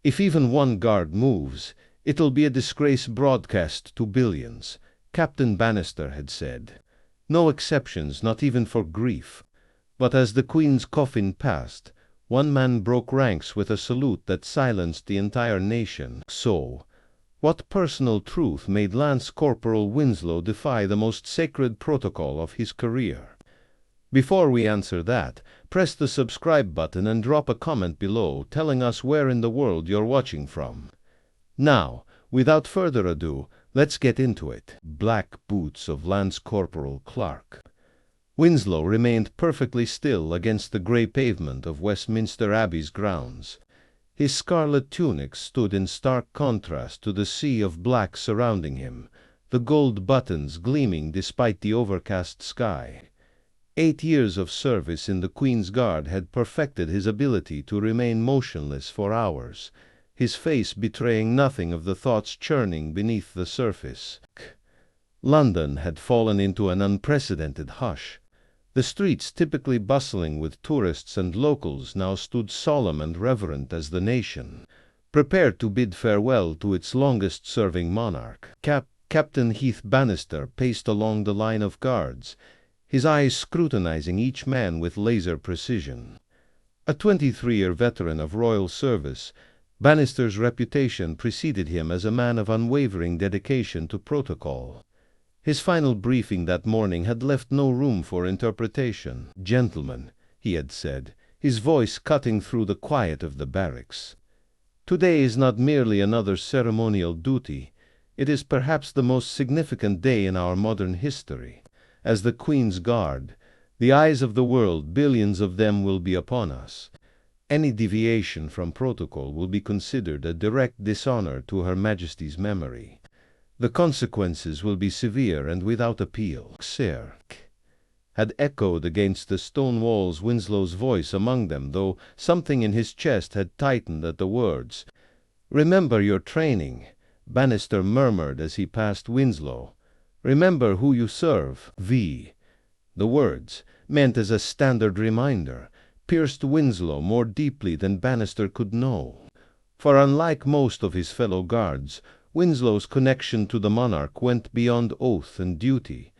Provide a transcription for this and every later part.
If even one guard moves, it'll be a disgrace broadcast to billions, Captain Bannister had said. No exceptions, not even for grief. But as the Queen's coffin passed, one man broke ranks with a salute that silenced the entire nation. So, what personal truth made Lance Corporal Winslow defy the most sacred protocol of his career? Before we answer that, press the subscribe button and drop a comment below telling us where in the world you're watching from. Now, without further ado, let's get into it. Black boots of Lance Corporal Clark. Winslow remained perfectly still against the grey pavement of Westminster Abbey's grounds. His scarlet tunic stood in stark contrast to the sea of black surrounding him, the gold buttons gleaming despite the overcast sky. 8 years of service in the Queen's Guard had perfected his ability to remain motionless for hours, his face betraying nothing of the thoughts churning beneath the surface. London had fallen into an unprecedented hush. The streets, typically bustling with tourists and locals, now stood solemn and reverent as the nation, prepared to bid farewell to its longest-serving monarch. Captain Heath Bannister paced along the line of guards, his eyes scrutinizing each man with laser precision. A 23-year veteran of royal service, Bannister's reputation preceded him as a man of unwavering dedication to protocol. His final briefing that morning had left no room for interpretation. "Gentlemen," he had said, his voice cutting through the quiet of the barracks, "today is not merely another ceremonial duty. It is perhaps the most significant day in our modern history. As the Queen's Guard, the eyes of the world, billions of them, will be upon us. Any deviation from protocol will be considered a direct dishonor to Her Majesty's memory. The consequences will be severe and without appeal." "Sir," had echoed against the stone walls, Winslow's voice among them, though something in his chest had tightened at the words. "Remember your training," Bannister murmured as he passed Winslow. "Remember who you serve." The words, meant as a standard reminder, pierced Winslow more deeply than Bannister could know. For unlike most of his fellow guards, Winslow's connection to the monarch went beyond oath and duty.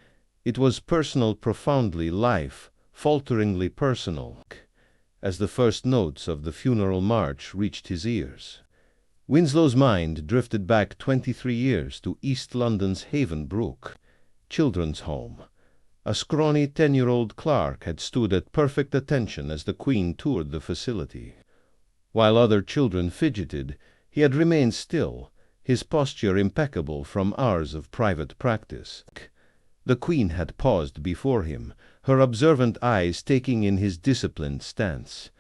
It was personal, profoundly life, falteringly personal. As the first notes of the funeral march reached his ears, Winslow's mind drifted back 23 years to East London's Havenbrook Children's Home. A scrawny 10-year-old Clark had stood at perfect attention as the Queen toured the facility. While other children fidgeted, he had remained still, his posture impeccable from hours of private practice. The Queen had paused before him, her observant eyes taking in his disciplined stance.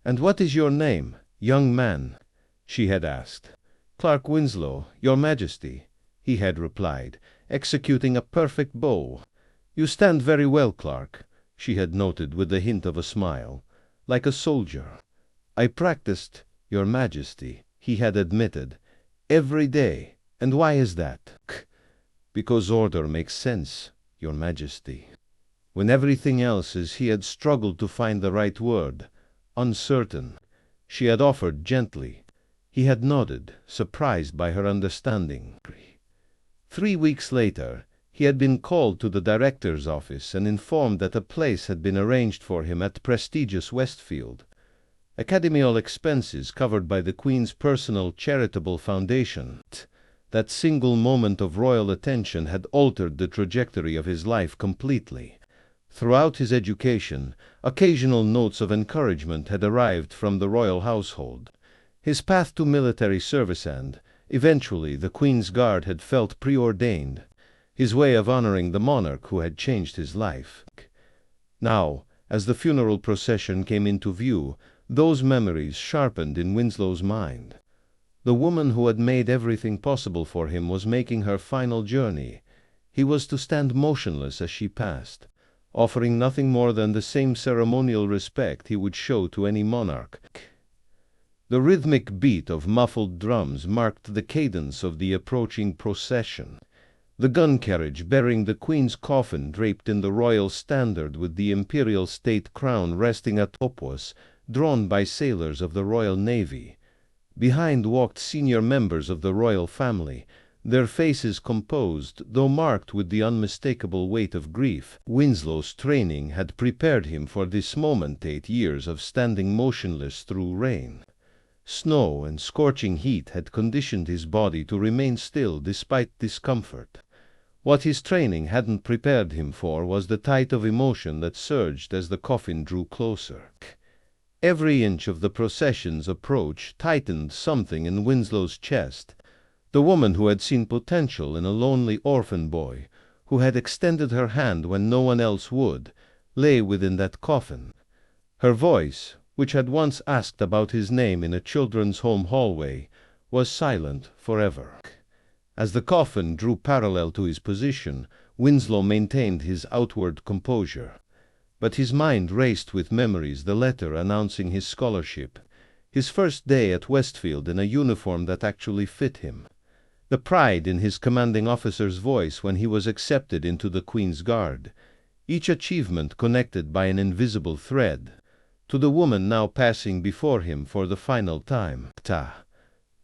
"And what is your name, young man?" she had asked. "Clark Winslow, Your Majesty," he had replied, executing a perfect bow. "You stand very well, Clark," she had noted with the hint of a smile, "like a soldier." "I practiced, Your Majesty," he had admitted, "every day. And why is that?" "Because order makes sense, Your Majesty." When everything else, as he had struggled to find the right word, uncertain, she had offered gently. He had nodded, surprised by her understanding. 3 weeks later, he had been called to the director's office and informed that a place had been arranged for him at prestigious Westfield. Academical expenses covered by the Queen's personal charitable foundation. That single moment of royal attention had altered the trajectory of his life completely. Throughout his education, occasional notes of encouragement had arrived from the royal household. His path to military service and, eventually, the Queen's Guard had felt preordained, his way of honoring the monarch who had changed his life. Now, as the funeral procession came into view, those memories sharpened in Winslow's mind. The woman who had made everything possible for him was making her final journey. He was to stand motionless as she passed, offering nothing more than the same ceremonial respect he would show to any monarch. The rhythmic beat of muffled drums marked the cadence of the approaching procession. The gun carriage bearing the Queen's coffin draped in the royal standard with the imperial state crown resting atop was drawn by sailors of the Royal Navy. Behind walked senior members of the royal family, their faces composed, though marked with the unmistakable weight of grief. Winslow's training had prepared him for this moment. 8 years of standing motionless through rain, snow, and scorching heat had conditioned his body to remain still despite discomfort. What his training hadn't prepared him for was the tide of emotion that surged as the coffin drew closer. Every inch of the procession's approach tightened something in Winslow's chest. The woman who had seen potential in a lonely orphan boy, who had extended her hand when no one else would, lay within that coffin. Her voice, which had once asked about his name in a children's home hallway, was silent forever. As the coffin drew parallel to his position, Winslow maintained his outward composure. But his mind raced with memories: the letter announcing his scholarship, his first day at Westfield in a uniform that actually fit him, the pride in his commanding officer's voice when he was accepted into the Queen's Guard, each achievement connected by an invisible thread to the woman now passing before him for the final time.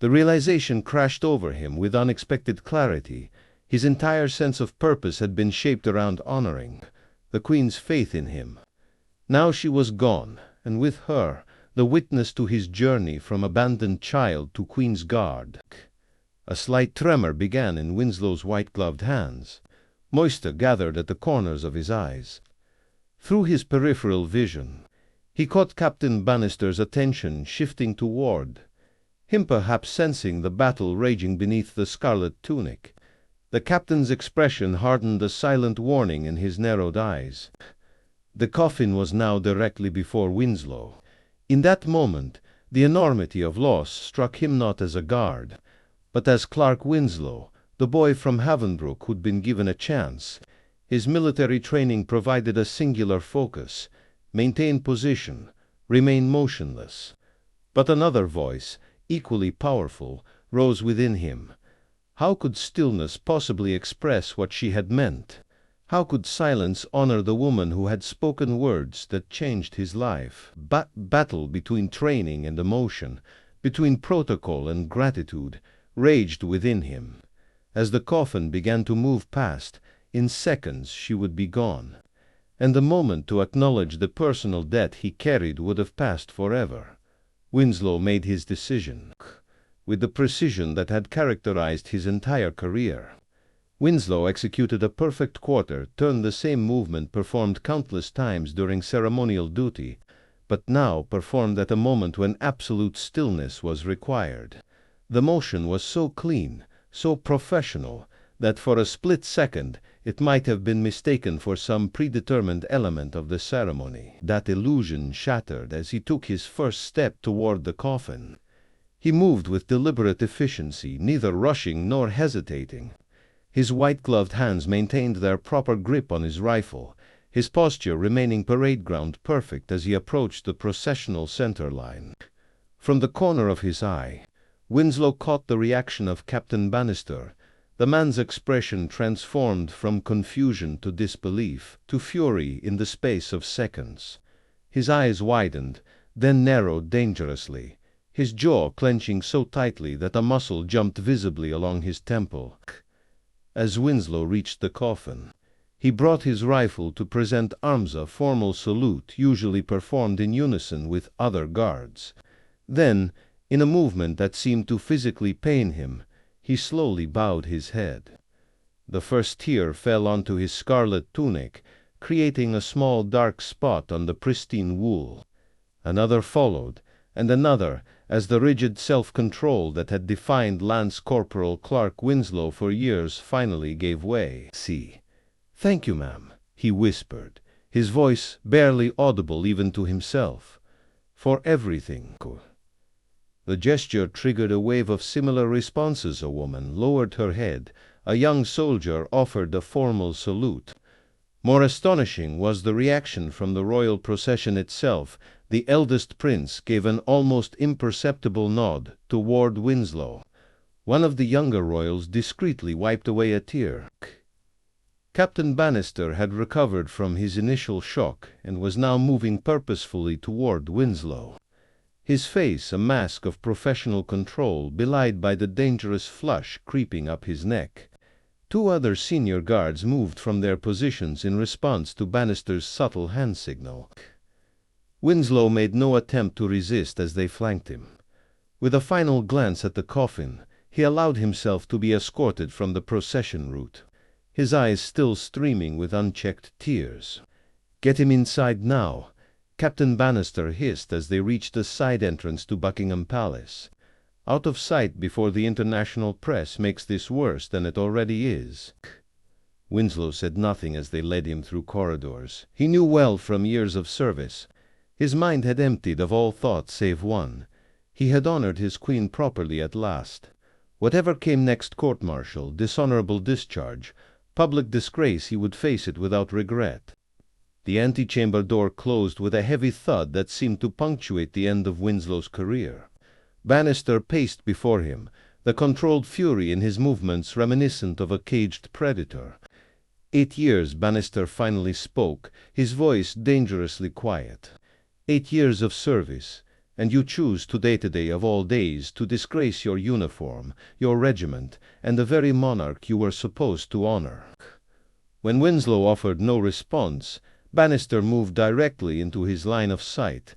The realization crashed over him with unexpected clarity. His entire sense of purpose had been shaped around honoring the Queen's faith in him. Now she was gone, and with her the witness to his journey from abandoned child to Queen's Guard. A slight tremor began in Winslow's white-gloved hands. Moisture gathered at the corners of his eyes. Through his peripheral vision, he caught Captain Bannister's attention shifting toward him, perhaps sensing the battle raging beneath the scarlet tunic. The captain's expression hardened a silent warning in his narrowed eyes. The coffin was now directly before Winslow. In that moment, the enormity of loss struck him not as a guard, but as Clark Winslow, the boy from Havenbrook who'd been given a chance. His military training provided a singular focus: maintain position, remain motionless. But another voice, equally powerful, rose within him. How could stillness possibly express what she had meant? How could silence honor the woman who had spoken words that changed his life? Battle between training and emotion, between protocol and gratitude, raged within him. As the coffin began to move past, in seconds she would be gone, and the moment to acknowledge the personal debt he carried would have passed forever. Winslow made his decision with the precision that had characterized his entire career. Winslow executed a perfect quarter, turned the same movement performed countless times during ceremonial duty, but now performed at a moment when absolute stillness was required. The motion was so clean, so professional, that for a split second it might have been mistaken for some predetermined element of the ceremony. That illusion shattered as he took his first step toward the coffin. He moved with deliberate efficiency, neither rushing nor hesitating. His white-gloved hands maintained their proper grip on his rifle, his posture remaining parade ground perfect as he approached the processional center line. From the corner of his eye, Winslow caught the reaction of Captain Bannister. The man's expression transformed from confusion to disbelief to fury in the space of seconds. His eyes widened, then narrowed dangerously, his jaw clenching so tightly that a muscle jumped visibly along his temple. As Winslow reached the coffin, he brought his rifle to present arms, a formal salute usually performed in unison with other guards. Then, in a movement that seemed to physically pain him, he slowly bowed his head. The first tear fell onto his scarlet tunic, creating a small dark spot on the pristine wool. Another followed, and another, as the rigid self-control that had defined Lance Corporal Clark Winslow for years finally gave way. "Thank you, ma'am," he whispered, his voice barely audible even to himself, "for everything." The gesture triggered a wave of similar responses. A woman lowered her head. A young soldier offered a formal salute. More astonishing was the reaction from the royal procession itself. The eldest prince gave an almost imperceptible nod toward Winslow. One of the younger royals discreetly wiped away a tear. Captain Bannister had recovered from his initial shock and was now moving purposefully toward Winslow. his face a mask of professional control belied by the dangerous flush creeping up his neck. Two other senior guards moved from their positions in response to Bannister's subtle hand signal. Winslow made no attempt to resist as they flanked him. With a final glance at the coffin, he allowed himself to be escorted from the procession route, his eyes still streaming with unchecked tears. "Get him inside now," Captain Bannister hissed as they reached the side entrance to Buckingham Palace. "Out of sight before the international press makes this worse than it already is." Winslow said nothing as they led him through corridors he knew well from years of service. His mind had emptied of all thought save one. He had honored his queen properly at last. Whatever came next, court-martial, dishonorable discharge, public disgrace, he would face it without regret. The antechamber door closed with a heavy thud that seemed to punctuate the end of Winslow's career. Bannister paced before him, the controlled fury in his movements reminiscent of a caged predator. 8 years, Bannister finally spoke, his voice dangerously quiet. 8 years of service, and you choose today of all days to disgrace your uniform, your regiment, and the very monarch you were supposed to honor. When Winslow offered no response, Bannister moved directly into his line of sight.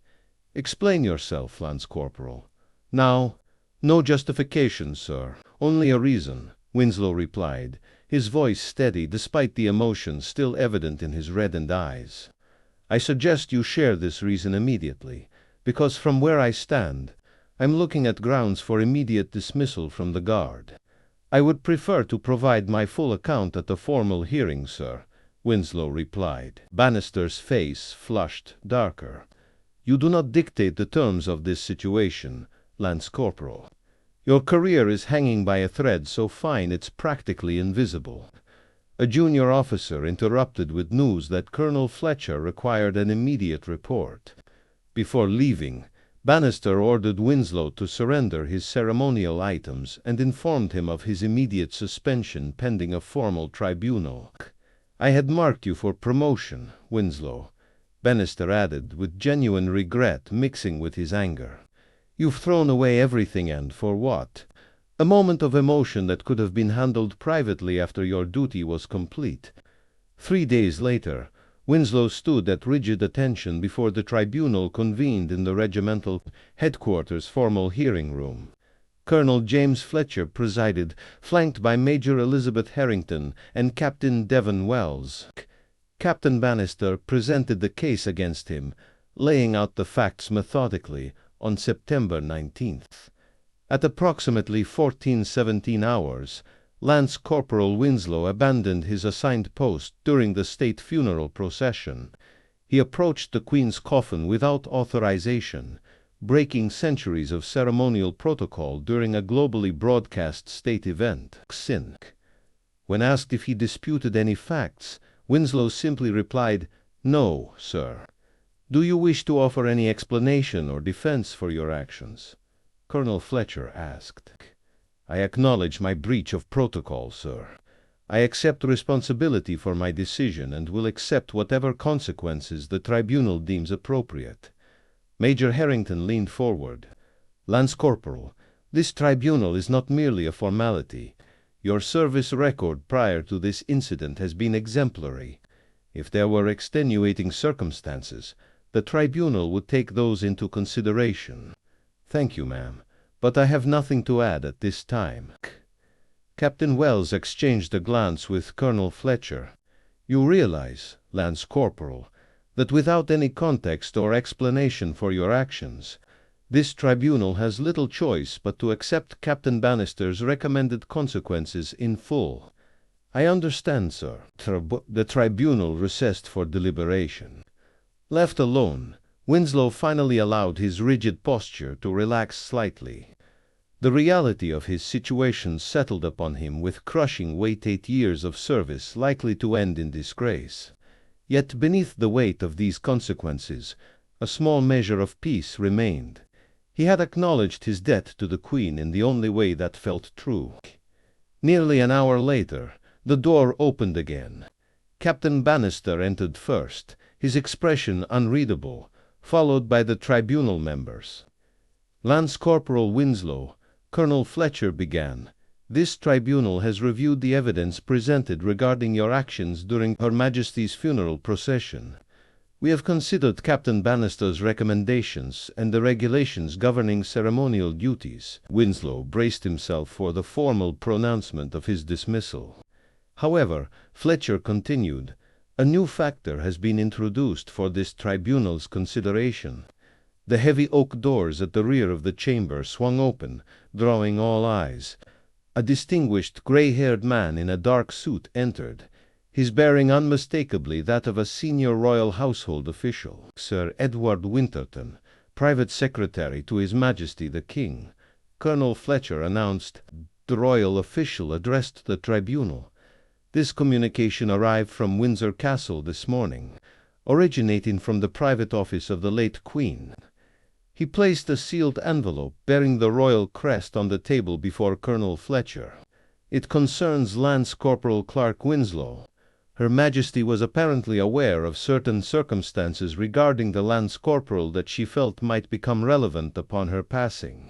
"Explain yourself, Lance Corporal." "Now, no justification, sir, only a reason," Winslow replied, his voice steady despite the emotion still evident in his reddened eyes. "I suggest you share this reason immediately, because from where I stand, I'm looking at grounds for immediate dismissal from the Guard." "I would prefer to provide my full account at the formal hearing, sir," Winslow replied. Bannister's face flushed darker. "You do not dictate the terms of this situation, Lance Corporal. Your career is hanging by a thread so fine it's practically invisible." A junior officer interrupted with news that Colonel Fletcher required an immediate report. Before leaving, Bannister ordered Winslow to surrender his ceremonial items and informed him of his immediate suspension pending a formal tribunal. "I had marked you for promotion, Winslow," Bannister added, with genuine regret mixing with his anger. "You've thrown away everything, and for what? A moment of emotion that could have been handled privately after your duty was complete." 3 days later, Winslow stood at rigid attention before the tribunal convened in the regimental headquarters formal hearing room. Colonel James Fletcher presided, flanked by Major Elizabeth Harrington and Captain Devon Wells. Captain Bannister presented the case against him, laying out the facts methodically, on September 19th. At approximately 14:17 hours, Lance Corporal Winslow abandoned his assigned post during the state funeral procession. He approached the Queen's coffin without authorization, breaking centuries of ceremonial protocol during a globally broadcast state event. When asked if he disputed any facts, Winslow simply replied, "No, sir." "Do you wish to offer any explanation or defense for your actions?" Colonel Fletcher asked. "I acknowledge my breach of protocol, sir. I accept responsibility for my decision and will accept whatever consequences the tribunal deems appropriate." Major Harrington leaned forward. "Lance Corporal, this tribunal is not merely a formality. Your service record prior to this incident has been exemplary. If there were extenuating circumstances, the tribunal would take those into consideration." "Thank you, ma'am, but I have nothing to add at this time." Captain Wells exchanged a glance with Colonel Fletcher. "You realize, Lance Corporal, that without any context or explanation for your actions, this tribunal has little choice but to accept Captain Bannister's recommended consequences in full." "I understand, sir." The tribunal recessed for deliberation. Left alone, Winslow finally allowed his rigid posture to relax slightly. The reality of his situation settled upon him with crushing weight. 8 years of service likely to end in disgrace. Yet beneath the weight of these consequences, a small measure of peace remained. He had acknowledged his debt to the Queen in the only way that felt true. Nearly an hour later, the door opened again. Captain Bannister entered first, his expression unreadable, followed by the tribunal members. Lance Corporal Winslow, Colonel Fletcher began. This tribunal has reviewed the evidence presented regarding your actions during Her Majesty's funeral procession. We have considered Captain Bannister's recommendations and the regulations governing ceremonial duties. Winslow braced himself for the formal pronouncement of his dismissal. However, Fletcher continued, a new factor has been introduced for this tribunal's consideration. The heavy oak doors at the rear of the chamber swung open, drawing all eyes. A distinguished gray-haired man in a dark suit entered, his bearing unmistakably that of a senior royal household official. Sir Edward Winterton, private secretary to His Majesty the King, Colonel Fletcher announced. The royal official addressed the tribunal. This communication arrived from Windsor Castle this morning, originating from the private office of the late Queen. He placed a sealed envelope bearing the royal crest on the table before Colonel Fletcher. It concerns Lance Corporal Clark Winslow. Her Majesty was apparently aware of certain circumstances regarding the Lance Corporal that she felt might become relevant upon her passing.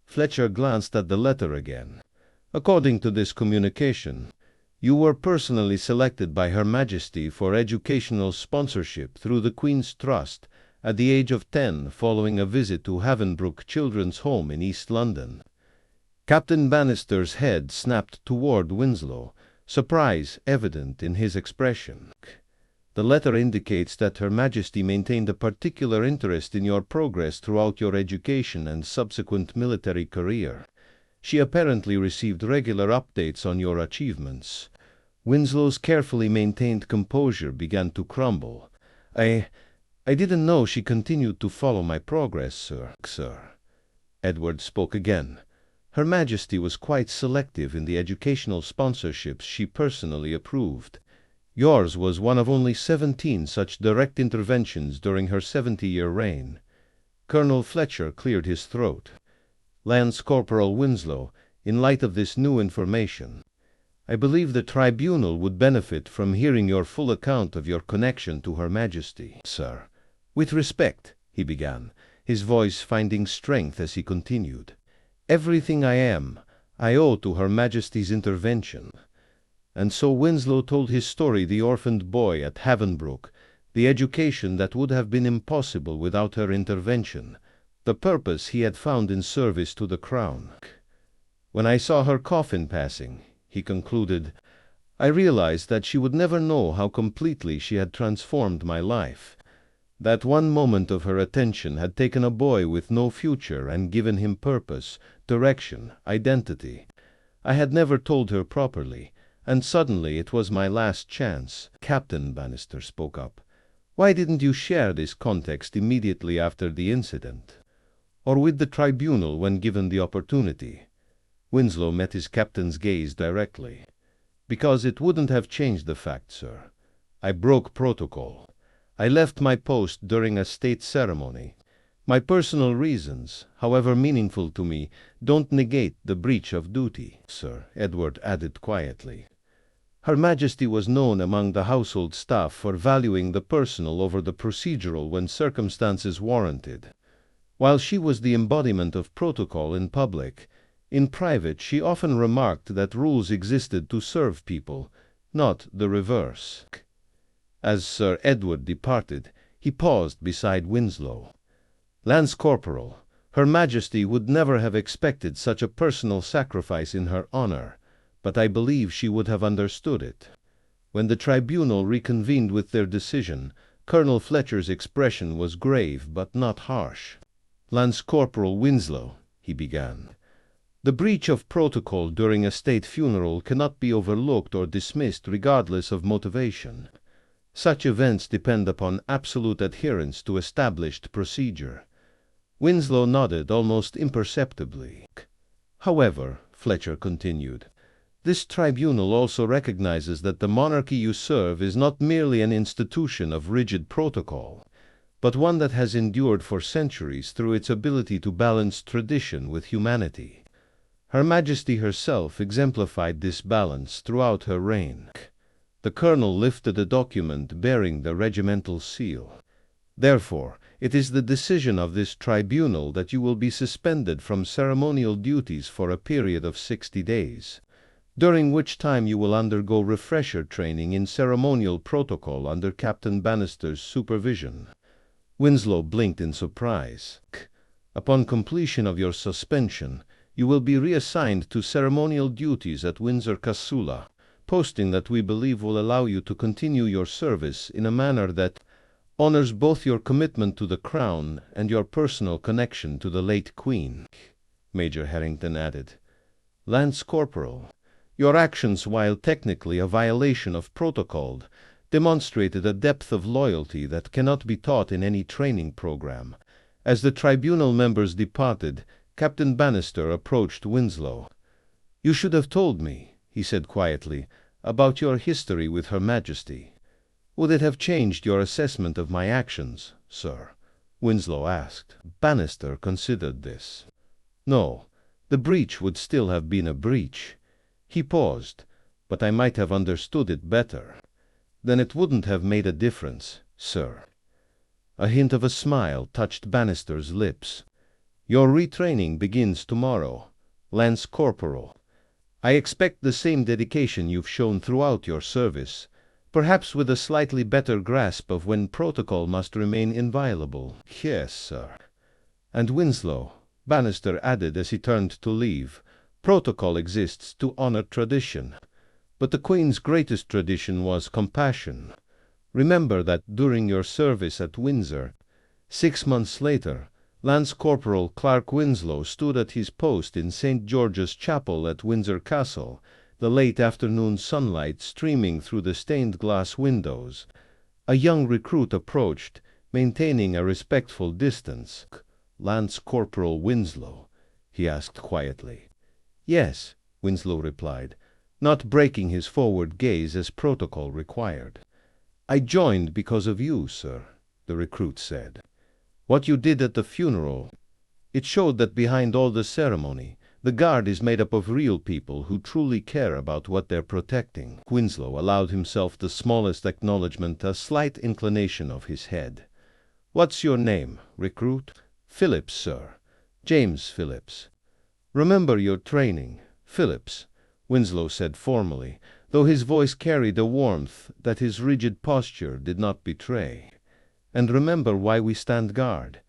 Fletcher glanced at the letter again. According to this communication, you were personally selected by Her Majesty for educational sponsorship through the Queen's Trust at the age of 10 following a visit to Havenbrook Children's Home in East London. Captain Bannister's head snapped toward Winslow, surprise evident in his expression. The letter indicates that Her Majesty maintained a particular interest in your progress throughout your education and subsequent military career. She apparently received regular updates on your achievements. Winslow's carefully maintained composure began to crumble. I didn't know she continued to follow my progress, sir. Edward spoke again. Her Majesty was quite selective in the educational sponsorships she personally approved. Yours was one of only 17 such direct interventions during her 70-year reign. Colonel Fletcher cleared his throat. Lance Corporal Winslow, in light of this new information, I believe the tribunal would benefit from hearing your full account of your connection to Her Majesty, sir. With respect, he began, his voice finding strength as he continued. Everything I am, I owe to Her Majesty's intervention. And so Winslow told his story, the orphaned boy at Havenbrook, the education that would have been impossible without her intervention, the purpose he had found in service to the Crown. When I saw her coffin passing, he concluded, I realized that she would never know how completely she had transformed my life. That one moment of her attention had taken a boy with no future and given him purpose, direction, identity. I had never told her properly, and suddenly it was my last chance. Captain Bannister spoke up. Why didn't you share this context immediately after the incident? Or with the tribunal when given the opportunity? Winslow met his captain's gaze directly. Because it wouldn't have changed the fact, sir. I broke protocol. I left my post during a state ceremony. My personal reasons, however meaningful to me, don't negate the breach of duty, sir, Edward added quietly. Her Majesty was known among the household staff for valuing the personal over the procedural when circumstances warranted. While she was the embodiment of protocol in public, in private she often remarked that rules existed to serve people, not the reverse. As Sir Edward departed, he paused beside Winslow. Lance Corporal, Her Majesty would never have expected such a personal sacrifice in her honor, but I believe she would have understood it. When the tribunal reconvened with their decision, Colonel Fletcher's expression was grave but not harsh. Lance Corporal Winslow, he began, the breach of protocol during a state funeral cannot be overlooked or dismissed regardless of motivation. Such events depend upon absolute adherence to established procedure. Winslow nodded almost imperceptibly. However, Fletcher continued, this tribunal also recognizes that the monarchy you serve is not merely an institution of rigid protocol, but one that has endured for centuries through its ability to balance tradition with humanity. Her Majesty herself exemplified this balance throughout her reign. The colonel lifted a document bearing the regimental seal. Therefore, It is the decision of this tribunal that you will be suspended from ceremonial duties for a period of 60 days, during which time you will undergo refresher training in ceremonial protocol under Captain Bannister's supervision. Winslow blinked in surprise. Upon completion of your suspension, you will be reassigned to ceremonial duties at Windsor Casula, posting that we believe will allow you to continue your service in a manner that honors both your commitment to the Crown and your personal connection to the late Queen," Major Harrington added. "Lance Corporal, your actions, while technically a violation of protocol, demonstrated a depth of loyalty that cannot be taught in any training program." As the tribunal members departed, Captain Bannister approached Winslow. "You should have told me," he said quietly, "about your history with Her Majesty." "Would it have changed your assessment of my actions, sir?" Winslow asked. Bannister considered this. "No, the breach would still have been a breach." He paused. "But I might have understood it better." "Then it wouldn't have made a difference, sir." A hint of a smile touched Bannister's lips. "Your retraining begins tomorrow, Lance Corporal. I expect the same dedication you've shown throughout your service, perhaps with a slightly better grasp of when protocol must remain inviolable." "Yes, sir." "And Winslow," Bannister added as he turned to leave, "protocol exists to honor tradition. But the Queen's greatest tradition was compassion. Remember that during your service at Windsor, 6 months later, Lance Corporal Clark Winslow stood at his post in St. George's Chapel at Windsor Castle, the late afternoon sunlight streaming through the stained glass windows. A young recruit approached, maintaining a respectful distance. "Lance Corporal Winslow?" he asked quietly. "Yes," Winslow replied, not breaking his forward gaze as protocol required. "I joined because of you, sir," the recruit said. "What you did at the funeral, it showed that behind all the ceremony, the Guard is made up of real people who truly care about what they're protecting." Winslow allowed himself the smallest acknowledgement, a slight inclination of his head. "What's your name, recruit?" "Phillips, sir. James Phillips." "Remember your training, Phillips," Winslow said formally, though his voice carried a warmth that his rigid posture did not betray. "And remember why we stand guard.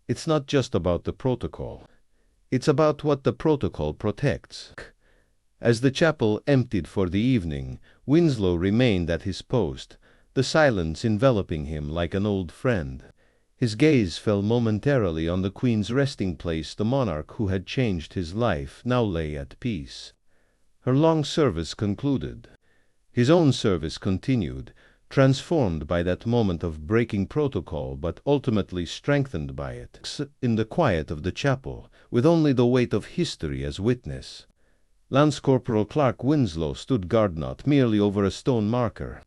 It's not just about the protocol. It's about what the protocol protects." As the chapel emptied for the evening, Winslow remained at his post, the silence enveloping him like an old friend. His gaze fell momentarily on the Queen's resting place. The monarch who had changed his life now lay at peace. Her long service concluded. His own service continued, transformed by that moment of breaking protocol, but ultimately strengthened by it. In the quiet of the chapel, with only the weight of history as witness, Lance Corporal Clark Winslow stood guard not merely over a stone marker,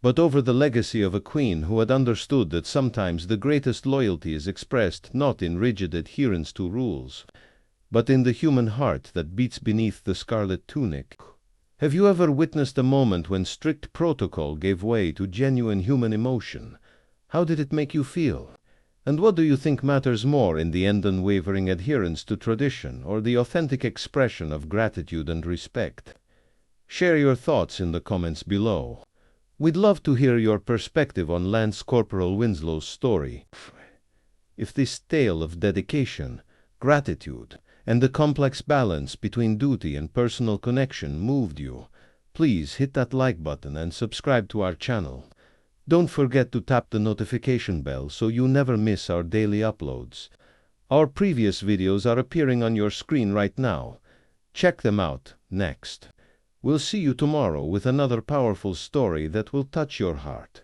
but over the legacy of a queen who had understood that sometimes the greatest loyalty is expressed not in rigid adherence to rules, but in the human heart that beats beneath the scarlet tunic. Have you ever witnessed a moment when strict protocol gave way to genuine human emotion? How did it make you feel? And what do you think matters more in the end, unwavering adherence to tradition or the authentic expression of gratitude and respect? Share your thoughts in the comments below. We'd love to hear your perspective on Lance Corporal Winslow's story. If this tale of dedication, gratitude, and the complex balance between duty and personal connection moved you, please hit that like button and subscribe to our channel. Don't forget to tap the notification bell so you never miss our daily uploads. Our previous videos are appearing on your screen right now. Check them out next. We'll see you tomorrow with another powerful story that will touch your heart.